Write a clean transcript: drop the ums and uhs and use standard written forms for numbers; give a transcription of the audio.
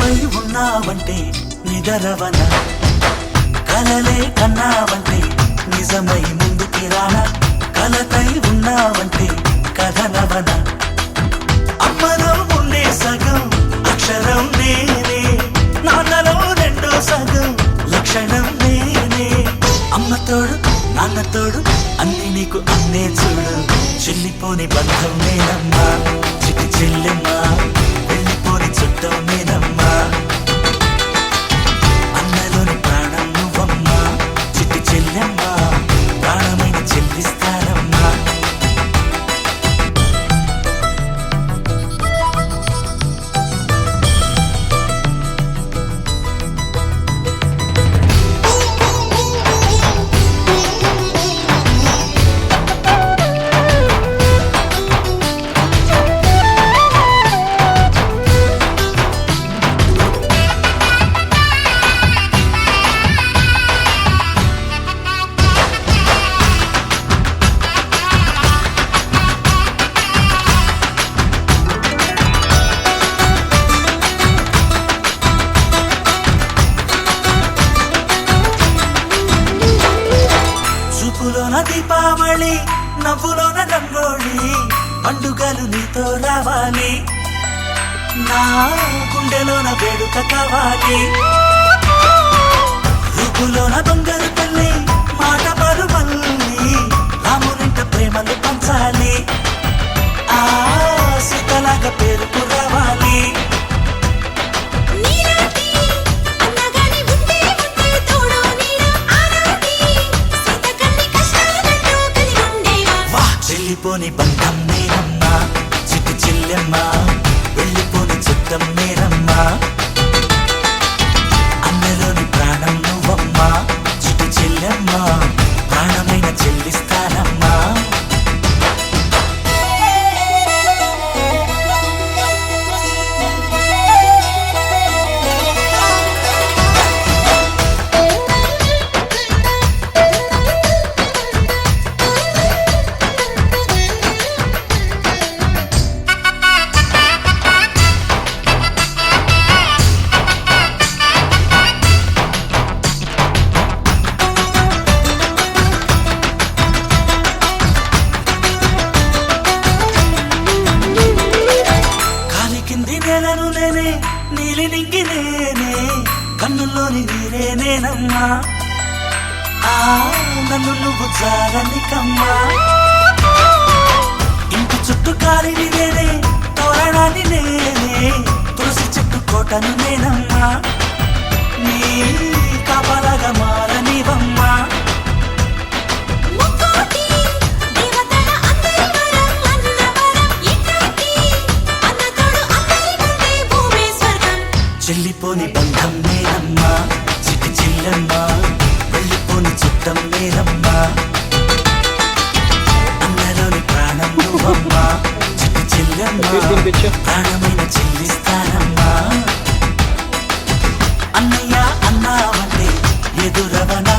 కలపై ఉన్నావంటే నిదరవన, కలలే కన్నావంటే నిజమై ముందుకి రానా, కలతై ఉన్నావంటే కథనవన. అమ్మలో ఉండే సగం అక్షరం నేనే, నాన్నలో రెండో సగం లక్షణం నేనే. అమ్మతోడు నాన్నతోడు అన్ని నీకు అన్నే చూడు, చెల్లిపోని బంధం నేనమ్మా, చిటి చెల్లెమ్మా, వెళ్ళిపోని చుట్టం నేనమ్మా. అన్నలోని ప్రాణం నువ్వమ్మా, చిటి చెల్లెమ్మా, ప్రాణమైన చెల్లిస్తానమ్మా. చూపులోన దీపావళి, నవ్వులోన రంగోళి, పండుగలు నీతో రావాలి, నా గుండెలోన వేడుక కావాలి. రూపులోన దొంగలు తల్లి, మాట పరుమల్లి, రామునింట ప్రేమలు పంచాలి, ఆ సీతలాగా పేరుకు రావాలి. వెళ్ళిపోని బంధం నేనమ్మా, చిట్టి చెల్లెమ్మా, వెళ్ళిపోని చుట్టం నేనమ్మా. అన్నలోని ప్రాణం నువ్వమ్మా, చిట్టి చెల్లెమ్మా, ప్రాణమైన చెల్లిస్తానమ్మా. నేలను నేనే, నీలి నింగి నేనే, కన్నుల్లోని నీరే నేనమ్మా, ఆ నన్ను నువ్వు జారనికమ్మా. ఇంటి చుట్టూ కాలిని నేనే, తోరణాన్ని నేనే, తులసి చెట్టు కోటను నేనమ్మా, నీ కాపలాగా మారనివమ్మా. చెల్లిపోని బంధం నేనమ్మా, చిటి చెల్లెమ్మా, వెళ్ళిపోని చుట్టం నేనమ్మా. అన్నలోని ప్రాణం నువ్వమ్మా, చిటి చెల్లెమ్మా, ప్రాణమైన చెల్లిస్తానమ్మా. అన్నయ్య అన్నావంటే ఎదురవనా,